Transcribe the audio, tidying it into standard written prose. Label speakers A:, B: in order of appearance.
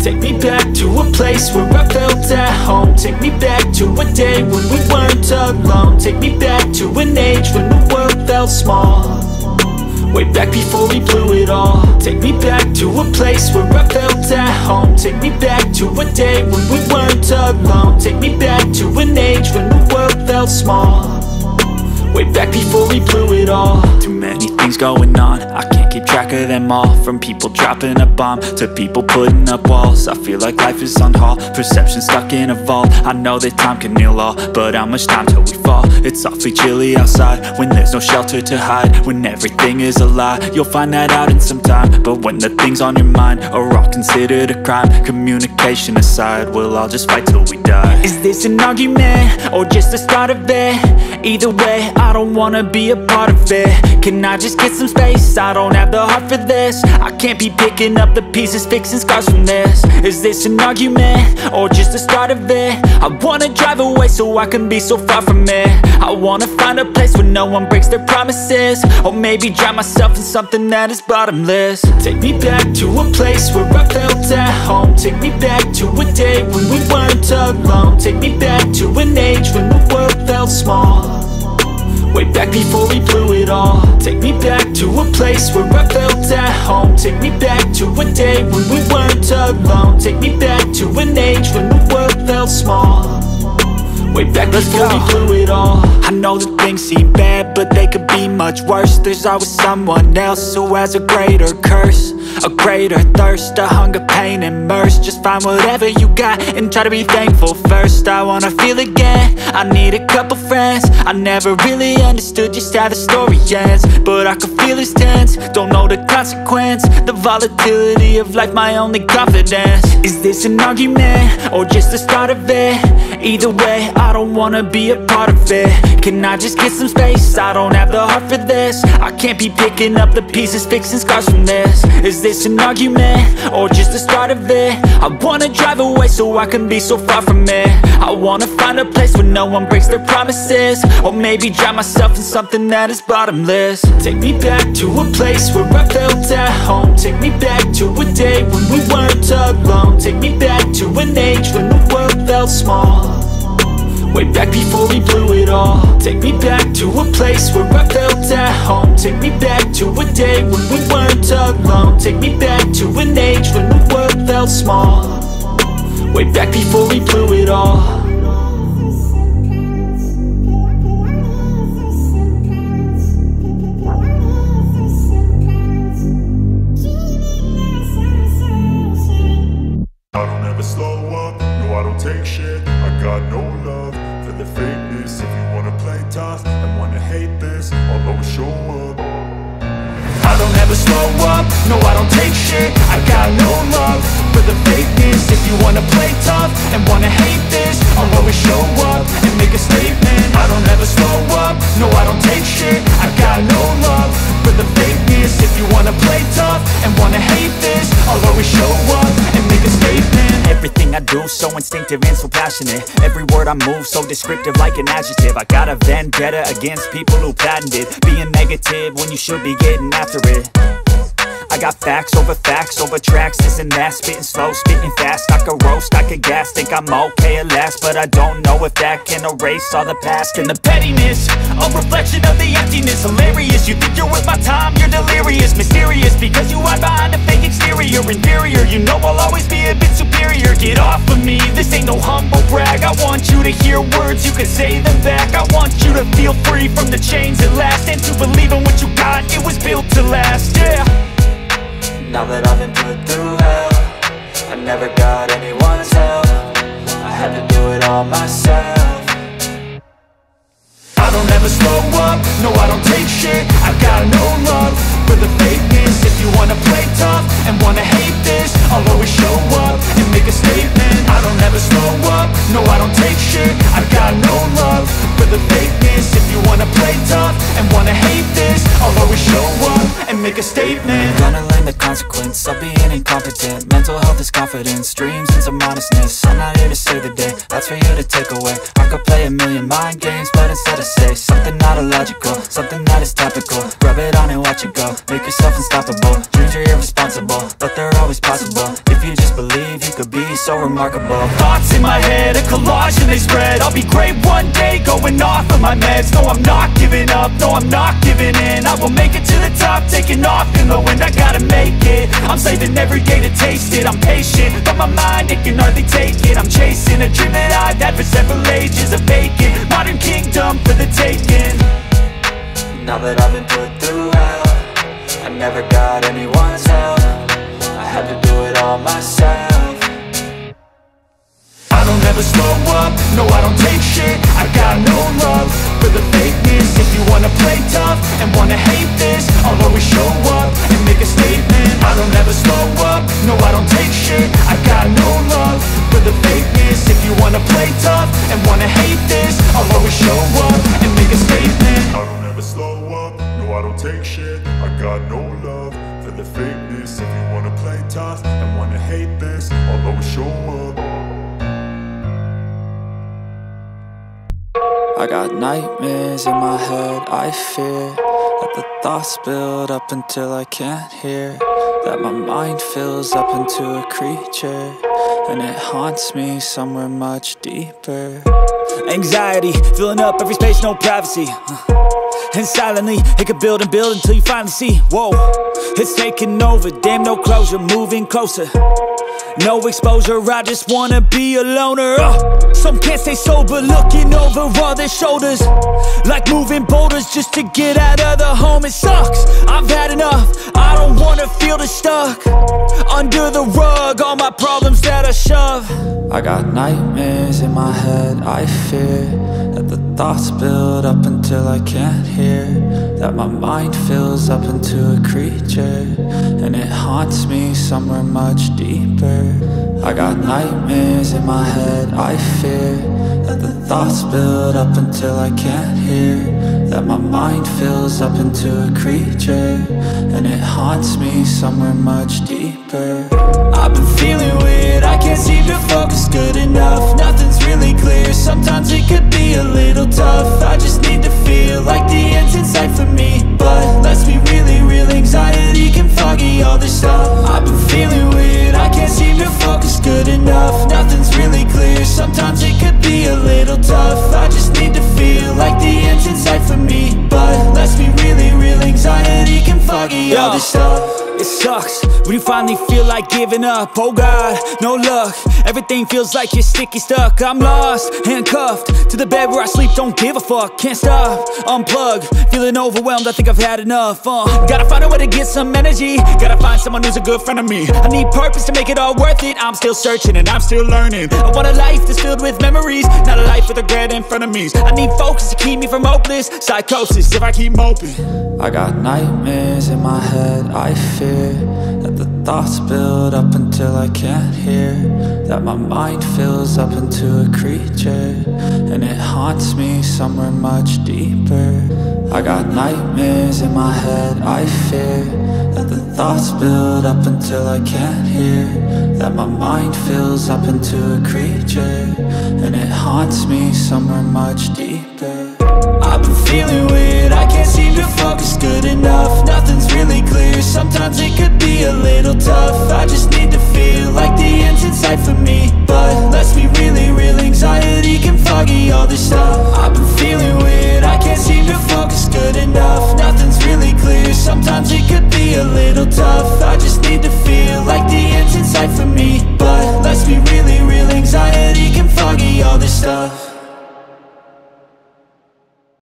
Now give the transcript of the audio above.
A: Take me back to a place where I felt at home. Take me back to a day when we weren't alone. Take me back to an age when the world felt small, way back before we blew it all. Take me back to a place where I felt at home. Take me back to a day when we weren't alone. Take me back to an age when the world felt small, way back before we blew it all. Too many things going on, I can't keep track of them all. From people dropping a bomb to people putting up walls. I feel like life is on hold, perception stuck in a vault. I know that time can heal all, but how much time till we fall? It's awfully chilly outside when there's no shelter to hide. When everything is a lie, you'll find that out in some time. But when the things on your mind are all considered a crime, communication aside, we'll all just fight till we die. Is this an argument or just the start of it? Either way, I don't wanna be a part of it. Can I just get some space? I don't have the heart for this. I can't be picking up the pieces, fixing scars from this. Is this an argument or just the start of it? I wanna drive away so I can be so far from it. I wanna find a place where no one breaks their promises, or maybe drown myself in something that is bottomless. Take me back to a place where I felt at home. Take me back to a day when we weren't alone. Take me back to an age when the world felt small, way back before we blew it all. Take me back to a place where I felt at home. Take me back to a day when we weren't alone. Take me back to an age when the world felt small, way back before we blew it all. I know that things seem bad, but they could be much worse. There's always someone else who has a greater curse, a greater thirst, a hunger, pain, and mercy. Just find whatever you got and try to be thankful first. I wanna feel again, I need a couple friends. I never really understood just how the story ends, but I can feel it's tense, don't know the consequence. The volatility of life, my only confidence. Is this an argument or just the start of it? Either way, I don't wanna be a part of it. Can I just get some space? I don't have the heart for this. I can't be picking up the pieces, fixing scars from this. Is this an argument or just the start of it? I wanna drive away so I can be so far from it. I wanna find a place where no one breaks their promises, or maybe drown myself in something that is bottomless. Take me back to a place where I felt at home. Take me back to a day when we weren't alone. Take me back to an age when the world felt small, way back before we blew it all. Take me back to a place where I felt at home. Take me back to a day when we weren't alone. Take me back to an age when the world felt small, way back before we blew it all.
B: I don't ever slow up, no I don't take shit. I got no love for the fakeness. If you wanna play tough and wanna hate this, I'll always show up.
A: I don't ever slow up, no I don't take shit. I got no love for the fakeness. If you wanna play tough and wanna hate this, I'll always show up and make a statement. I don't ever slow up, no I don't take shit. I got no love for the fakeness. If you wanna play tough and wanna hate this, I'll always show up and make a statement. Everything I do so instinctive and so passionate. Every word I move so descriptive like an adjective. I got a vendetta against people who patented being negative when you should be getting after it. I got facts over tracks, this and that. Spitting slow, spitting fast, I could roast, I could gas. Think I'm okay at last, but I don't know if that can erase all the past. And the pettiness, a reflection of the emptiness. Hilarious, you think you're worth my time, you're delirious. Mysterious, because you hide behind a fake exterior. Inferior, you know I'll always be a bit superior. Get off of me, this ain't no humble brag. I want you to hear words, you can say them back. I want you to feel free from the chains at last, and to believe in what you got, it was built to last, yeah. Now that I've been put through hell, I never got anyone's help. I had to do it all myself. I don't ever slow up, no I don't take shit. I got no love for the fakeness. If you wanna play tough and wanna hate this, I'll always show up and make a statement. I don't ever slow up, no I don't take shit. I got no love for the fakeness. If you wanna play tough and wanna hate this, I'll always show up and make a statement.
C: Gonna learn the consequence of being incompetent. Mental health is confidence, dreams and some honestness. I'm not here to save the day, that's for you to take away. I could play a million mind games, but instead I say something not illogical, something that is topical. Rub it on and watch it go, make yourself unstoppable. Dreams are irresponsible, but they're always possible. If you just believe, you could be so remarkable.
A: Thoughts in my head, a collage and they spread. I'll be great one day, going off of my meds. No, I'm not giving up, no, I'm not giving in. I will make it to the top, taking off in the wind. I gotta make it, I'm saving every day to taste it. I'm patient, but my mind, it can hardly take it. I'm chasing a dream that I've had for several ages. A vacant, modern kingdom for the taking.
C: Now that I've been put through hell, I never got anyone's help. I had to do it all myself.
A: I don't ever slow up, no I don't take shit. I got no love for the fakeness. If you wanna play tough and wanna hate this, I'll always show up and make a statement. I don't ever slow up, no I don't take shit. I got no love for the fakeness. If you wanna play tough and wanna hate this, I'll always show up and make a statement.
B: I don't ever slow up, no I don't take shit. I got no love for the fakeness. If you wanna play tough and wanna hate this, I'll always show up.
C: I got nightmares in my head, I fear that the thoughts build up until I can't hear, that my mind fills up into a creature, and it haunts me somewhere much deeper.
D: Anxiety, filling up every space, no privacy. And silently, it could build and build until you finally see, whoa, it's taking over, damn no closure, moving closer. No exposure, I just wanna be a loner. Some can't stay sober, looking over all their shoulders, like moving boulders just to get out of the home. It sucks, I've had enough, I don't wanna feel the stuck under the rug, all my problems that I shove.
C: I got nightmares in my head, I fear that the thoughts build up until I can't hear, that my mind fills up into a creature, and it haunts me somewhere much deeper. I got nightmares in my head, I fear that the thoughts build up until I can't hear, that my mind fills up into a creature, and it haunts me somewhere much deeper.
D: I've been feeling weird, I can't seem to focus good enough. Nothing's really clear, sometimes it could be a little tough. I just need to feel like the end's in sight for me, but let's be really real, anxiety can foggy all this stuff. I've been feeling weird, I can't seem to focus good enough. Nothing's really clear, sometimes it could be a little tough. I just need to feel like the end's in sight for me, but let's be really real, anxiety can foggy all this stuff. It sucks when you finally feel like giving up. Oh God, no luck, everything feels like you're sticky stuck. I'm lost, handcuffed to the bed where I sleep, don't give a fuck. Can't stop, unplug, feeling overwhelmed, I think I've had enough. Gotta find a way to get some energy, gotta find someone who's a good friend of me. I need purpose to make it all worth it, I'm still searching and I'm still learning. I want a life that's filled with memories, not a life with regret and frenemies. I need focus to keep me from hopeless psychosis if I keep moping.
C: I got nightmares in my head, I fear that the thoughts build up until I can't hear, that my mind fills up into a creature, and it haunts me somewhere much deeper. I got nightmares in my head, I fear that the thoughts build up until I can't hear, that my mind fills up into a creature, and it haunts me somewhere much deeper.
D: I've been feeling weird, I can't seem to focus good enough. Nothing's really clear, sometimes it could be a little tough. I just need to feel like the end's in sight for me, but let's be really real, anxiety can foggy all this stuff. I've been feeling weird, I can't seem to focus good enough. Nothing's really clear, sometimes it could be a little tough. I just need to feel like the end's in sight for me, but let's be really real, anxiety can foggy all this stuff.